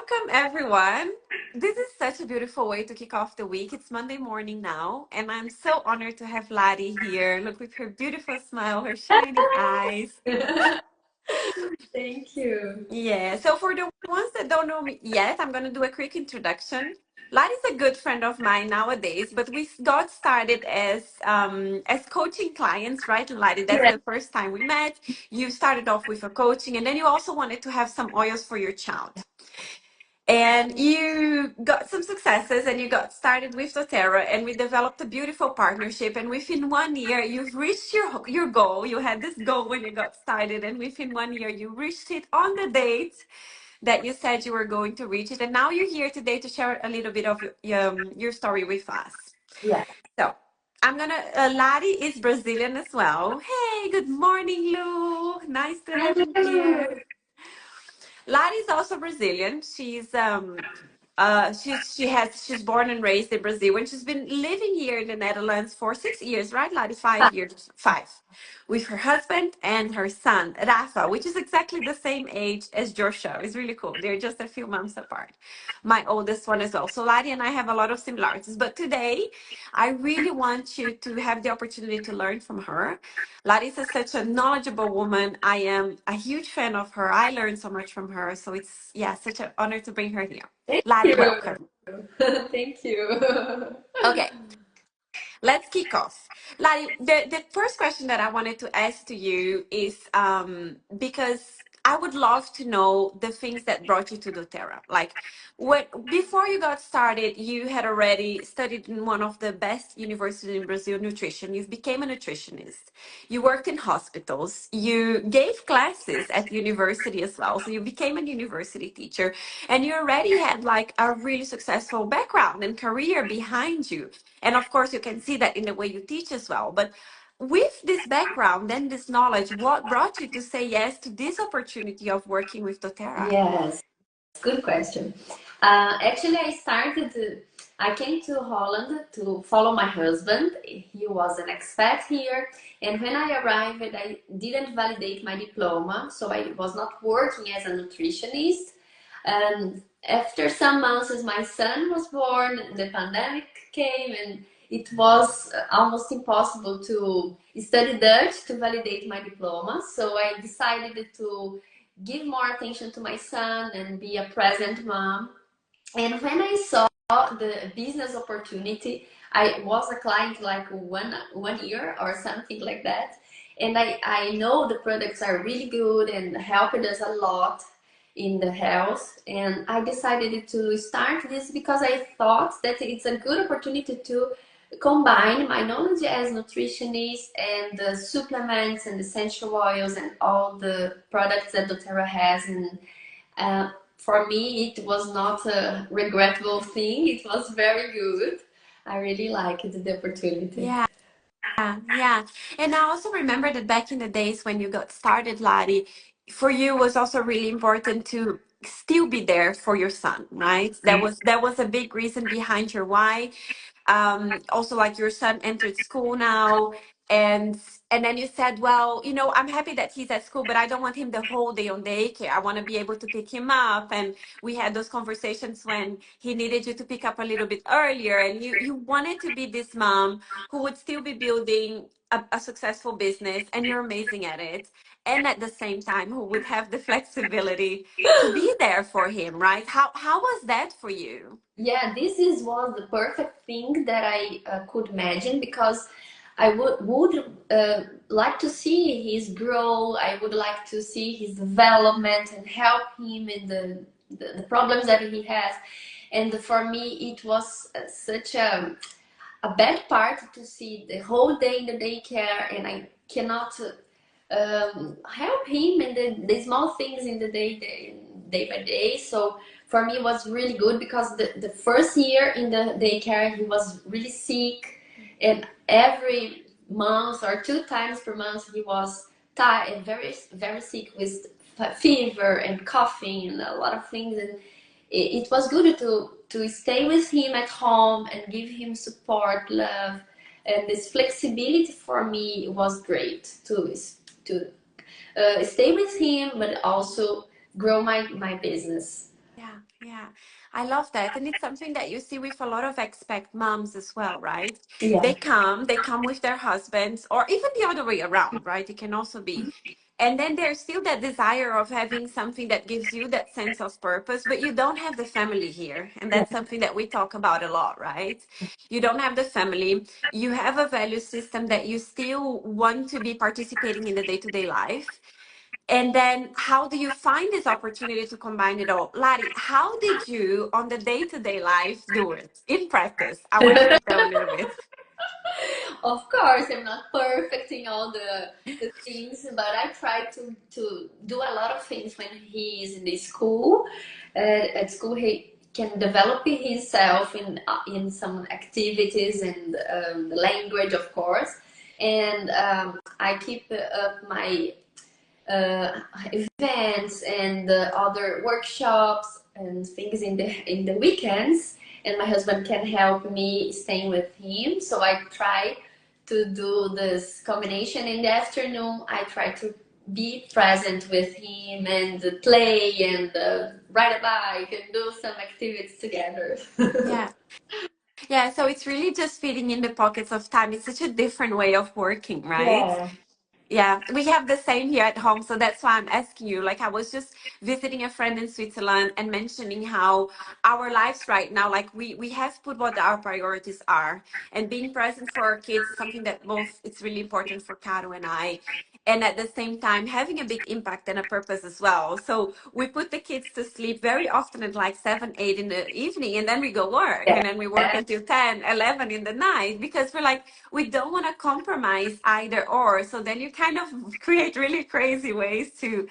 Welcome, everyone. This is such a beautiful way to kick off the week. It's Monday morning now, and I'm so honored to have Lottie here. Look, with her beautiful smile, her shining eyes. Thank you. Yeah, so for the ones that don't know me yet, I'm going to do a quick introduction. Lottie's a good friend of mine nowadays, but we got started as coaching clients, right, Lottie? That's Yeah. the first time we met. You started off with a coaching, and then you also wanted to have some oils for your child. And you got some successes and you got started with doTERRA and we developed a beautiful partnership. And within 1 year, you've reached your goal. You had this goal when you got started, and within 1 year, you reached it on the date that you said you were going to reach it. And now you're here today to share a little bit of your story with us. Yeah. So Lari is Brazilian as well. Hey, good morning, Lu. Nice to have you Hello. here. Lari is also Brazilian. She's born and raised in Brazil, and she's been living here in the Netherlands for 6 years, right, Lari? 5 years, five, with her husband and her son, Rafa, which is exactly the same age as Joshua. It's really cool. They're just a few months apart. My oldest one as well. So Lari and I have a lot of similarities. But today, I really want you to have the opportunity to learn from her. Larissa is such a knowledgeable woman. I am a huge fan of her. I learned so much from her. So it's, yeah, such an honor to bring her here. Thank Lari, you. welcome. Thank you. Okay, let's kick off. Lari, the first question that I wanted to ask to you is because I would love to know the things that brought you to doTERRA. Like, before you got started, you had already studied in one of the best universities in Brazil, nutrition. You became a nutritionist. You worked in hospitals. You gave classes at university as well. So you became a university teacher, and you already had like a really successful background and career behind you. And of course, you can see that in the way you teach as well. But with this background and this knowledge, what brought you to say yes to this opportunity of working with doTERRA? Yes, good question. Actually, I came to Holland to follow my husband. He was an expat here. And when I arrived, I didn't validate my diploma. So I was not working as a nutritionist. After some months, as my son was born, the pandemic came, and it was almost impossible to study Dutch to validate my diploma. So I decided to give more attention to my son and be a present mom. And when I saw the business opportunity, I was a client like one year or something like that. And I know the products are really good and helped us a lot in the health. And I decided to start this because I thought that it's a good opportunity to combine my knowledge as nutritionist and the supplements and essential oils and all the products that doTERRA has. And for me, it was not a regrettable thing. It was very good. I really liked the opportunity. Yeah. Yeah. And I also remember that back in the days when you got started, Lari, for you was also really important to still be there for your son, right? That was a big reason behind your why. Also, like, your son entered school now, and then you said, well, I'm happy that he's at school, but I don't want him the whole day on daycare. I want to be able to pick him up. And we had those conversations when he needed you to pick up a little bit earlier, and you wanted to be this mom who would still be building a successful business, and you're amazing at it, and at the same time who would have the flexibility to be there for him, right? How was that for you? Yeah, was the perfect thing that I could imagine because I would like to see his growth. I would like to see his development and help him in the problems that he has. And for me, it was such a bad part to see the whole day in the daycare, and I cannot help him in the small things in the day by day. So for me, it was really good because the first year in the daycare, he was really sick, and every month or 2 times per month, he was tired, very, very sick with fever and coughing and a lot of things. And it was good to stay with him at home and give him support, love, and this flexibility for me was great to stay with him, but also grow my business. Yeah, yeah. Yeah, I love that. And it's something that you see with a lot of expat moms as well, right? Yeah. They come with their husbands, or even the other way around, right? It can also be. And then there's still that desire of having something that gives you that sense of purpose, but you don't have the family here. And Yeah. that's something that we talk about a lot, right? You don't have the family. You have a value system that you still want to be participating in the day-to-day life. And then how do you find this opportunity to combine it all? Lari, how did you on the day-to-day life do it in practice? I want you to tell a little bit. Of course, I'm not perfect in all the things, but I try to do a lot of things when he is in the school. At school, he can develop himself in some activities and the language, of course. And I keep up my events and other workshops and things in the weekends, and my husband can help me staying with him, so I try to do this combination. In the afternoon I try to be present with him and play and ride a bike and do some activities together. Yeah. Yeah, so it's really just fitting in the pockets of time. It's such a different way of working, right? Yeah. Yeah, we have the same here at home. So that's why I'm asking you. Like, I was just visiting a friend in Switzerland and mentioning how our lives right now, like we have put what our priorities are, and being present for our kids is something that both it's really important for Caro and I. And at the same time, having a big impact and a purpose as well. So we put the kids to sleep very often at like 7, 8 in the evening, and then we go work, Yeah. and then we work until 10, 11 in the night because we're like, we don't want to compromise either or. So then you kind of create really crazy ways to,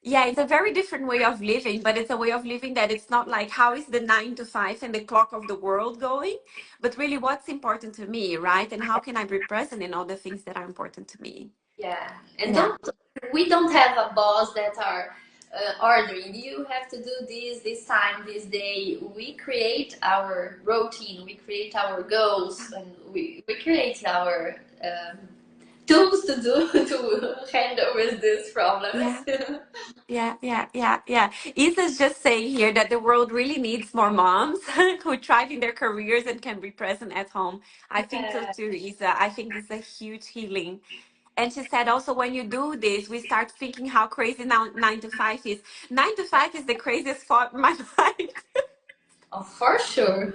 yeah, it's a very different way of living, but it's a way of living that it's not like how is the 9 to 5 and the clock of the world going, but really what's important to me, right? And how can I be present in all the things that are important to me? Yeah, and Yeah. don't we don't have a boss that are ordering. You have to do this time, this day. We create our routine, we create our goals, and we create our tools to do to handle with these problems. Yeah. Yeah. Isa's just saying here that the world really needs more moms who thrive in their careers and can be present at home. I think so Yeah. too, Isa. I think this is a huge healing. And she said also, when you do this, we start thinking how crazy now 9 to 5 is. 9 to 5 is the craziest thought in my mind. Oh, for sure.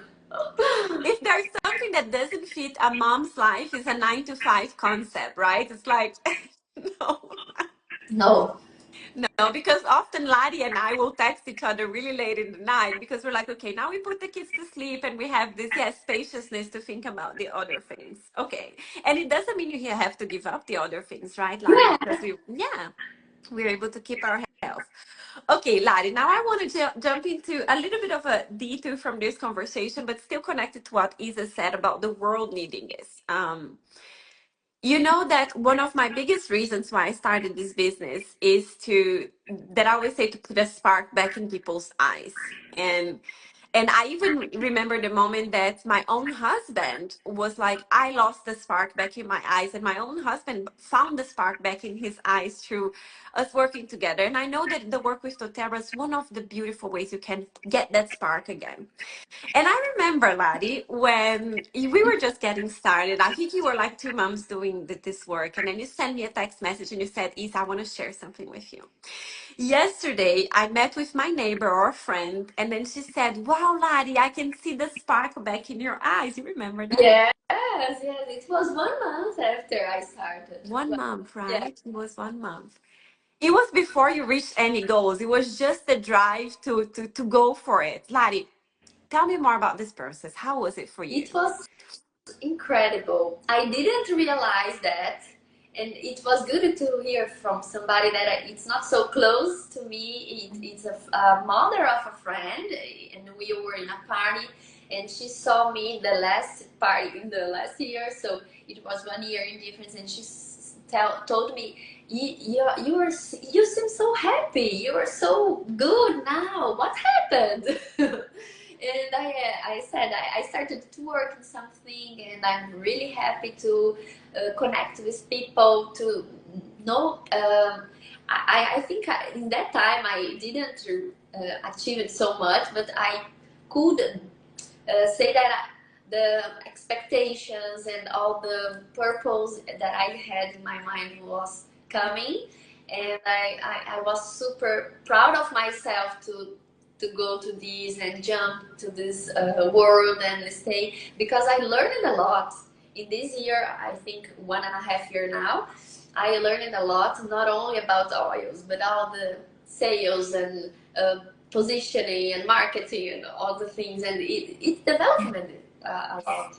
If there's something that doesn't fit a mom's life, is a 9 to 5 concept, right? It's like, no. No. No, because often Ladi and I will text each other really late in the night because we're like, okay, now we put the kids to sleep and we have this, yes, spaciousness to think about the other things. Okay. And it doesn't mean you have to give up the other things, right, Ladi? Yeah. Because we're able to keep our health. Okay, Ladi, now I want to jump into a little bit of a detour from this conversation, but still connected to what Isa said about the world needing this. You know that one of my biggest reasons why I started this business is to that I always say to put a spark back in people's eyes. And I even remember the moment that my own husband was like, I lost the spark back in my eyes, and my own husband found the spark back in his eyes through us working together. And I know that the work with doTERRA is one of the beautiful ways you can get that spark again. And I remember, Laddie, when we were just getting started, I think you were like 2 months doing this work. And then you sent me a text message and you said, Isa, I want to share something with you. Yesterday, I met with my neighbor or friend, and then she said, wow, Laddie, I can see the spark back in your eyes. You remember that? Yes, yes. It was 1 month after I started. 1 month, Yeah. right? It was 1 month. It was before you reached any goals. It was just the drive to go for it. Laddie, tell me more about this process. How was it for It you? was incredible. I didn't realize that, and it was good to hear from somebody that it's not so close to me. It's a mother of a friend, and we were in a party, and she saw me in the last party in the last year. So it was 1 year in difference, and she told me, you seem so happy. You are so good now. What happened?" And I said I started to work in something, and I'm really happy to connect with people, to know. I think in that time I didn't achieved so much, but I could say that the expectations and all the purpose that I had in my mind was coming, and I was super proud of myself to go to this and jump to this world and stay, because I learned a lot in this year. I think 1.5 years now, I learned a lot, not only about oils but all the sales and positioning and marketing and all the things, and it developed me a lot.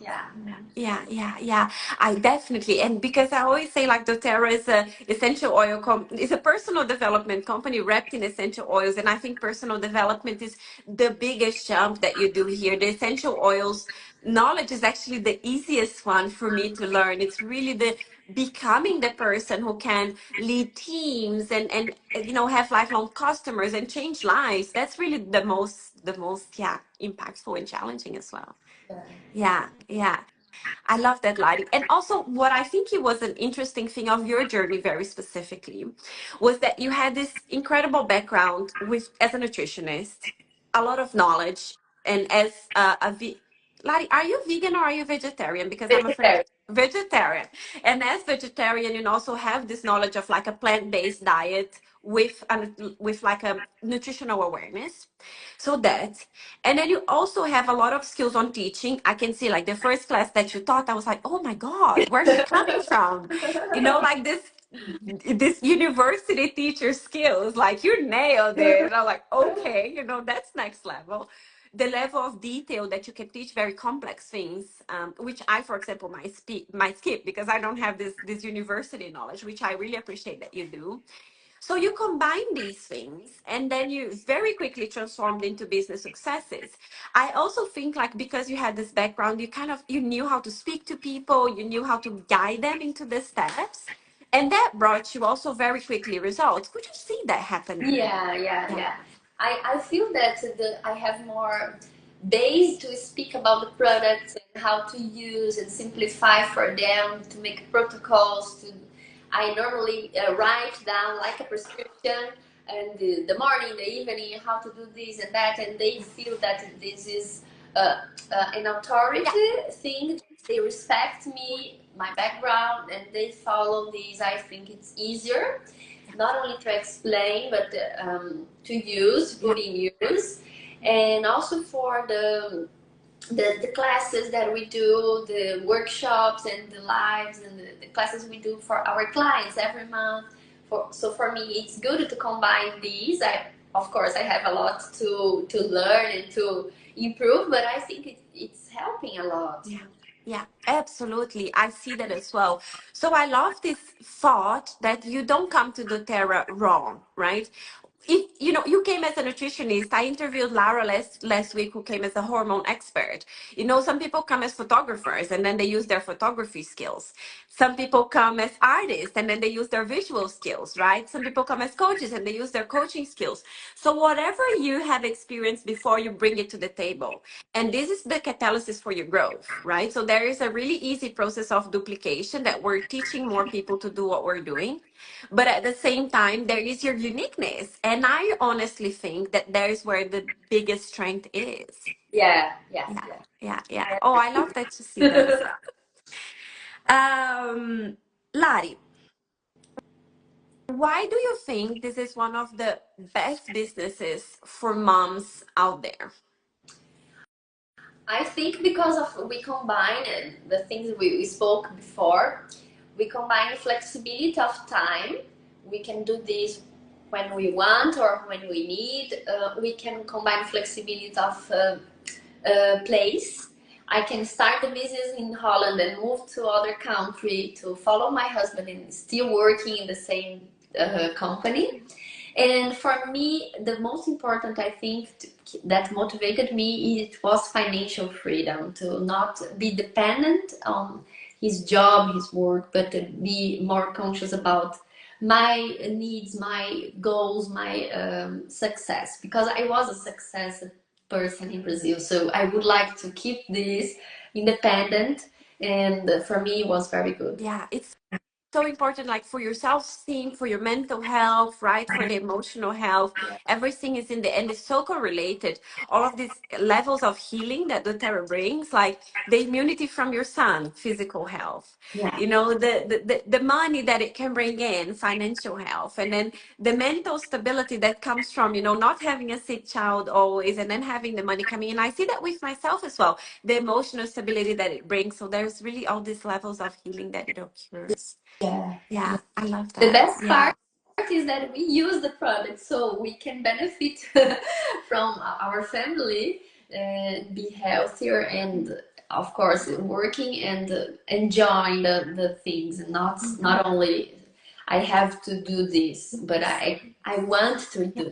Yeah. Yeah. I definitely, and because I always say like doTERRA is a essential oil is a personal development company wrapped in essential oils, and I think personal development is the biggest jump that you do here. The essential oils knowledge is actually the easiest one for me to learn. It's really the becoming the person who can lead teams and have lifelong customers and change lives. That's really the most yeah, impactful and challenging as well. Yeah. I love that, Lottie. And also, what I think it was an interesting thing of your journey, very specifically, was that you had this incredible background with as a nutritionist, a lot of knowledge, and as Lottie, are you vegan or are you vegetarian? Because I'm afraid Vegetarian. vegetarian. And as vegetarian, you also have this knowledge of like a plant-based diet with like a nutritional awareness. So that, and then you also have a lot of skills on teaching. I can see like the first class that you taught, I was like, oh my God, where's she coming from? Like this university teacher skills, like you nailed it. And I'm like, okay, that's next level. The level of detail that you can teach very complex things, which I, for example, might skip because I don't have this university knowledge, which I really appreciate that you do. So you combine these things and then you very quickly transformed into business successes. I also think like because you had this background, you knew how to speak to people, you knew how to guide them into the steps. And that brought you also very quickly results. Could you see that happening? Yeah. Yeah. I feel that I have more base to speak about the products and how to use and simplify for them to make protocols. I normally write down like a prescription, and the morning, the evening, how to do this and that, and they feel that this is an authority Yeah. thing. They respect me, my background, and they follow this. I think it's easier not only to explain but to use, Yeah. put in use, and also for the classes that we do, the workshops and the lives and the classes we do for our clients every month. So for me, it's good to combine these. Of course, I have a lot to learn and to improve, but I think it's helping a lot. Yeah. Yeah, absolutely. I see that as well. So I love this thought that you don't come to doTERRA wrong, right? If you came as a nutritionist. I interviewed Lara last week, who came as a hormone expert. Some people come as photographers and then they use their photography skills. Some people come as artists and then they use their visual skills, right? Some people come as coaches and they use their coaching skills. So whatever you have experienced before, you bring it to the table. And this is the catalysis for your growth, right? So there is a really easy process of duplication that we're teaching more people to do what we're doing. But at the same time, there is your uniqueness. And I honestly think that there is where the biggest strength is. Yeah, yeah, Yeah, yeah. yeah. Oh, I love that you see that as well. Lari, why do you think this is one of the best businesses for moms out there? I think because of we combine the things we spoke before, we combine flexibility of time. We can do this when we want or when we need. We can combine flexibility of place. I can start the business in Holland and move to other country to follow my husband and still working in the same company. And for me, the most important, I think, that motivated me, it was financial freedom, to not be dependent on his job, his work, but to be more conscious about my needs, my goals, my success. Because I was a success person in Brazil, so I would like to keep this independent, and for me, it was very good. Yeah, so important, like for your self-esteem, for your mental health, right? For the emotional health. Yeah. Everything is in the end is so correlated. All of these levels of healing that doTERRA brings, like the immunity from your son, physical health, Yeah. you know, the money that it can bring in, financial health, and then the mental stability that comes from, you know, not having a sick child always, and then having the money coming in. I see that with myself as well, the emotional stability that it brings. So there's really all these levels of healing that it occurs. Yeah. Yeah, I love The that. best Yeah. part is that we use the product so we can benefit from our family, be healthier, and of course working and enjoying the things. Not Mhm. only I have to do this, but I want to do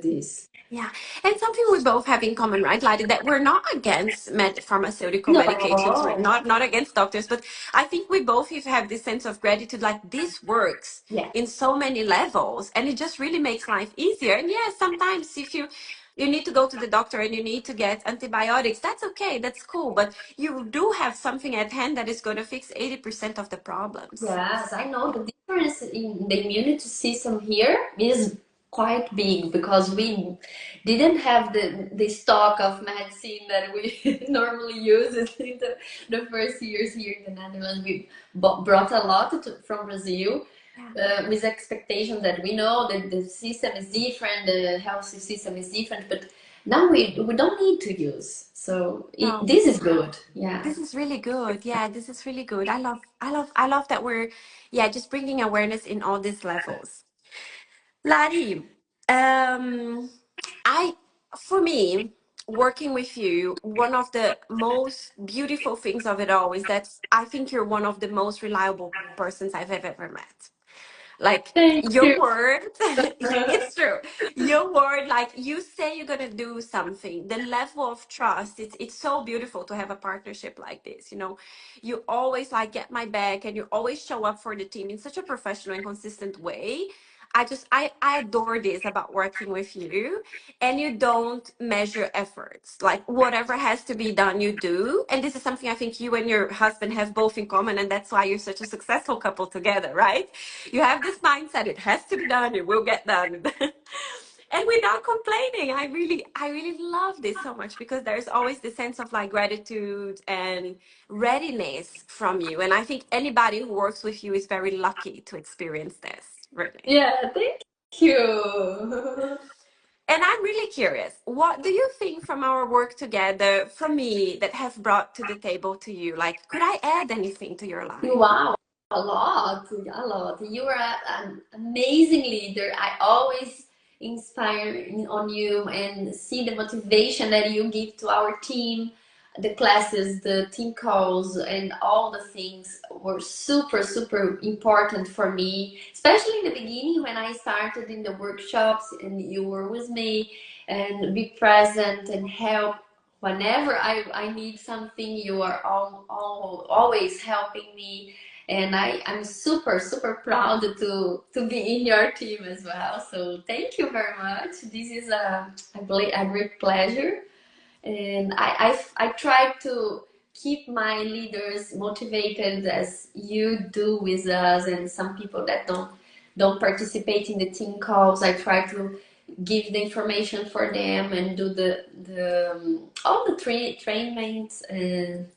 this. Yeah, and something we both have in common, right, Ladi, that we're not against pharmaceutical medications. We're No. not against doctors, but I think we both have this sense of gratitude, like this works Yeah. in so many levels, and it just really makes life easier. And yes, sometimes if you need to go to the doctor and you need to get antibiotics, that's okay, that's cool, but you do have something at hand that is going to fix 80% of the problems. Yes, I know the difference in the immunity system here is quite big because we didn't have the stock of medicine that we normally use in the first years here in the Netherlands. We brought a lot from Brazil Yeah. with expectation that we know that the system is different, the health system is different, but now we don't need to use. So No. this is good. Yeah. This is really good. Yeah, this is really good. I love that we're, yeah, just bringing awareness in all these levels. Lari, um, I, for me, working with you, one of the most beautiful things of it all is that I think you're one of the most reliable persons I've ever met. Like Thank your you. word, it's true. Your word, like you say you're gonna do something. The level of trust, it's so beautiful to have a partnership like this. You know, you always like get my back and you always show up for the team in such a professional and consistent way. I adore this about working with you, and you don't measure efforts. Like whatever has to be done, you do. And this is something I think you and your husband have both in common, and that's why you're such a successful couple together, right? You have this mindset, it has to be done, it will get done. And without complaining, I really love this so much because there's always this sense of like gratitude and readiness from you. And I think anybody who works with you is very lucky to experience this, really. Yeah, thank you. And I'm really curious, what do you think from our work together, from me, that have brought to the table to you? Like, could I add anything to your life? Wow, a lot, a lot. You are an amazing leader. I always inspire on you and see the motivation that you give to our team. The classes, the team calls, and all the things were super, super important for me, especially in the beginning when I started in the workshops and you were with me and be present and help whenever I need something. You are always helping me, and I'm super, super proud to be in your team as well. So thank you very much. This is a great pleasure, and I try to keep my leaders motivated as you do with us, and some people that don't participate in the team calls. I try to give the information for them and do the all the trainings and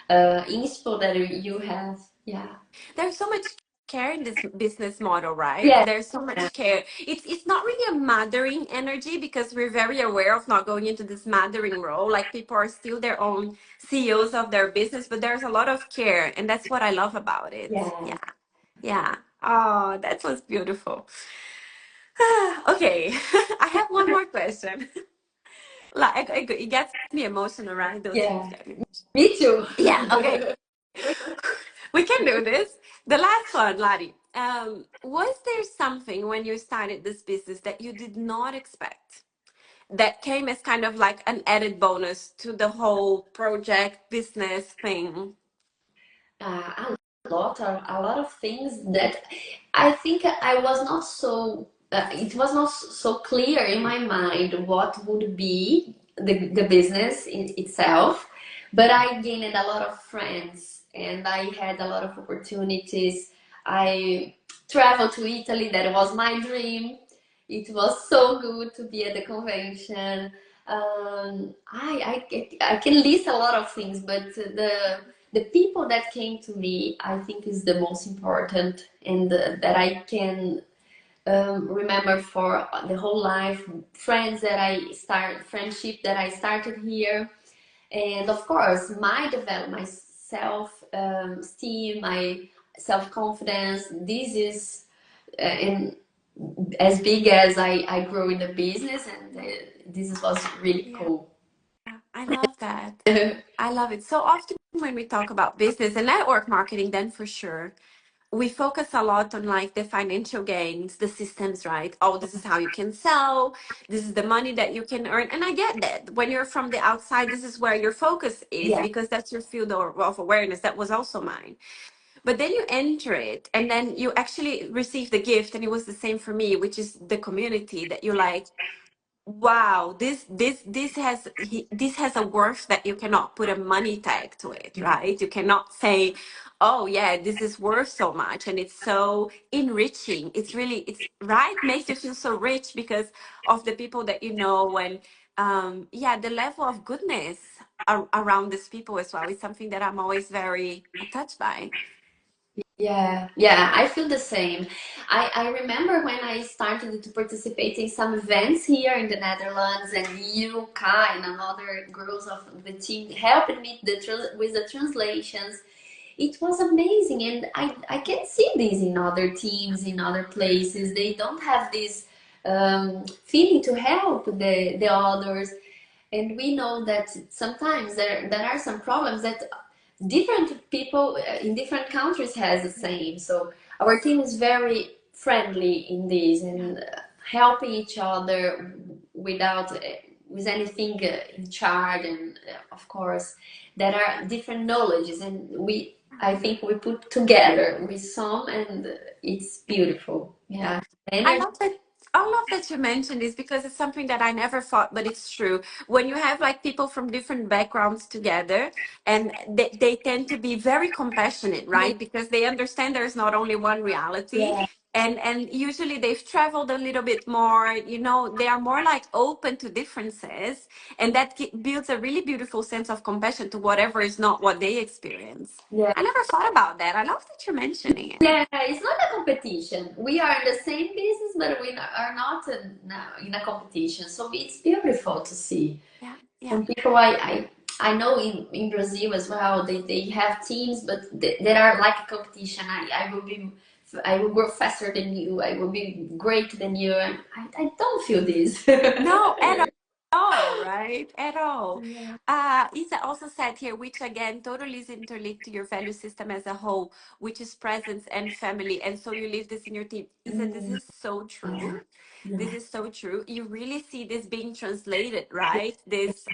inspo that you have. Yeah. There's so much care in this business model, right? Yeah. There's so much care. It's not really a mothering energy because we're very aware of not going into this mothering role. Like people are still their own CEOs of their business, but there's a lot of care, and that's what I love about it. Yeah. Yeah. Yeah. Oh, that was beautiful. Okay. I have one more question. Like it gets me emotional, right? Those things Yeah. get me. Me too. Yeah, okay. We can do this. The last one, Lari. Was there something when you started this business that you did not expect that came as kind of like an added bonus to the whole project business thing? A lot of things that I think I was not so. It was not so clear in my mind what would be the business in itself, but I gained a lot of friends and I had a lot of opportunities. I traveled to Italy, that was my dream. It was so good to be at the convention. I can list a lot of things, but the people that came to me, I think, is the most important, and that I can remember for the whole life. Friendship that I started here, and of course, my self esteem, my self confidence. This is in as big as I grow in the business, and this was really Yeah, cool. I love that. I love it. So often when we talk about business and network marketing, then for sure, we focus a lot on like the financial gains, the systems, right? Oh, this is how you can sell. This is the money that you can earn. And I get that. When you're from the outside, this is where your focus is Yeah, because that's your field of awareness. That was also mine. But then you enter it and then you actually receive the gift. And it was the same for me, which is the community that you like, wow, this has a worth that you cannot put a money tag to it, right? You cannot say, oh yeah, this is worth so much, and it's so enriching. It's really, it's right, makes you feel so rich because of the people that you know, and yeah, the level of goodness around these people as well is something that I'm always very touched by. yeah, I feel the same. I remember when I started to participate in some events here in the Netherlands, and you, Kai, and another girls of the team helped me with the translations. It was amazing, and I can see this in other teams, in other places. They don't have this feeling to help the others, and we know that sometimes there are some problems that different people in different countries has the same. So our team is very friendly in this, Yeah, and helping each other without with anything in charge, and of course there are different knowledges, and we I think we put together with some, and it's beautiful. yeah. Yeah, I energy. love that. I love that you mentioned this because it's something that I never thought, but it's true. When you have like people from different backgrounds together, and they tend to be very compassionate, Yeah, right? Because they understand there's not only one reality. yeah, And usually they've traveled a little bit more, you know, they are more like open to differences. And that builds a really beautiful sense of compassion to whatever is not what they experience. yeah. I never thought about that. I love that you're mentioning it. Yeah, it's not a competition. We are in the same business, but we are not in a competition. So it's beautiful to see. Yeah, yeah. Some people I know in Brazil as well, they have teams, but they are like a competition. I will work faster than you. I will be great than you. And I don't feel this. No, at all, right? At all. Yeah. Isa also said here, which again totally is interlinked to your value system as a whole, which is presence and family. And so you live this in your team. Isa, this Mm, is so true. This yeah. is so true. You really see this being translated, right? This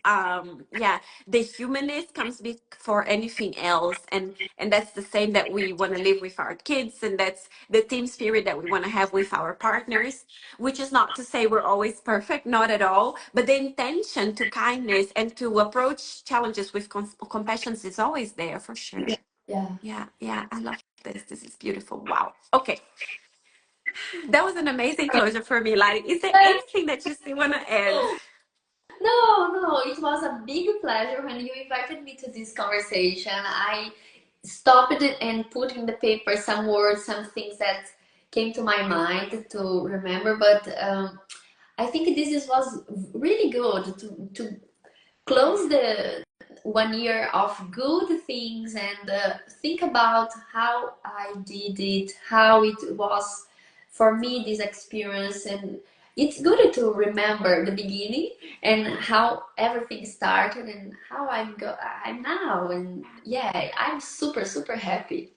yeah, the humanness comes before anything else. And that's the same that we want to live with our kids, and that's the team spirit that we want to have with our partners, which is not to say we're always perfect, not at all, but the intention to kindness and to approach challenges with compassion is always there for sure. Yeah. Yeah, yeah, I love this. This is beautiful. Wow. Okay, that was an amazing closure for me, Lari. Is there anything that you still want to add? No, it was a big pleasure when you invited me to this conversation. I stopped it and put in the paper some words, some things that came to my mind to remember. But I think was really good to close the 1 year of good things, and think about how I did it, how it was for me, this experience. And it's good to remember the beginning and how everything started and how I'm now. And yeah, I'm super happy.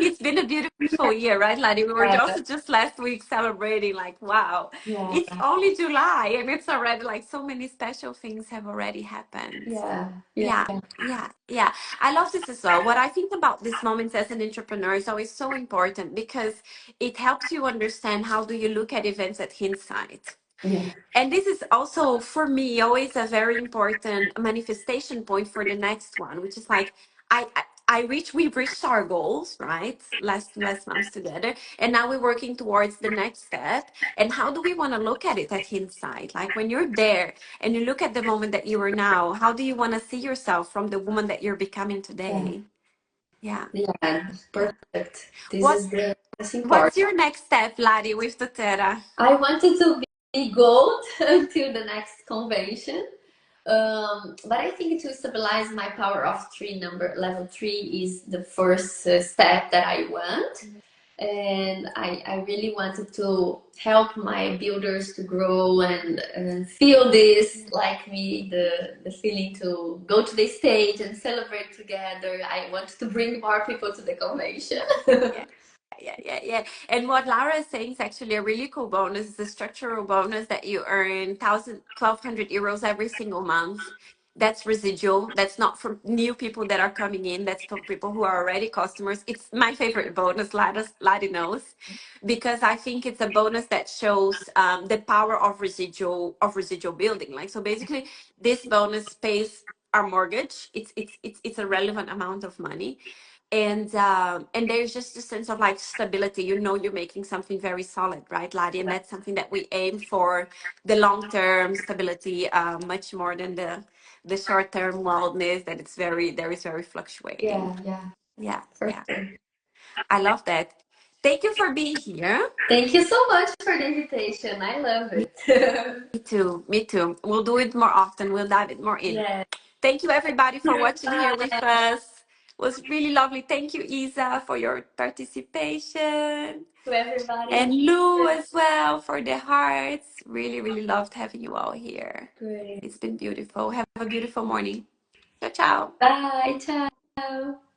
It's been a beautiful year, right, Lani? We were Yeah, also just last week celebrating, like, wow, yeah, it's only July and it's already like so many special things have already happened. yeah, yeah, Yeah, yeah, yeah. I love this as well. What I think about these moments as an entrepreneur is always so important because it helps you understand how do you look at events at hindsight. yeah, And this is also for me always a very important manifestation point for the next one, which is like I we've reached our goals, right? Last months together. And now we're working towards the next step. And how do we want to look at it at hindsight? Like when you're there and you look at the moment that you are now, how do you want to see yourself from the woman that you're becoming Yeah. today? Yeah. Yeah. Yeah. Perfect. This What is the most what's important. your next step, Lari, with doTERRA? I wanted to be gold until the next convention. But I think to stabilize my power of three number level three is the first step that I want. And I really wanted to help my builders to grow and feel this like me, the feeling to go to the stage and celebrate together. I want to bring more people to the convention. Yeah. Yeah. And what Lara is saying is actually a really cool bonus. It's a structural bonus that you earn 1,200 euros every single month. That's residual. That's not from new people that are coming in. That's for people who are already customers. It's my favorite bonus, Ladi knows, because I think it's a bonus that shows the power of residual building. Like so, basically, this bonus pays our mortgage. It's a relevant amount of money, and there's just a sense of like stability. You're making something very solid, right, Ladi? And that's something that we aim for, the long-term stability, much more than the short-term wildness that it's very there is very fluctuating. Yeah, yeah, for Yeah, sure. I love that. Thank you for being here. Thank you so much for the invitation. I love me, it. me too. We'll do it more often. We'll dive it more in. Yeah. Thank you, everybody, for watching here with Bye. us. It was really lovely. Thank you, Isa, for your participation. To everybody. And Lou as well for the hearts. Really, really loved having you all here. Great. It's been beautiful. Have a beautiful morning. Ciao, ciao. Bye. Ciao.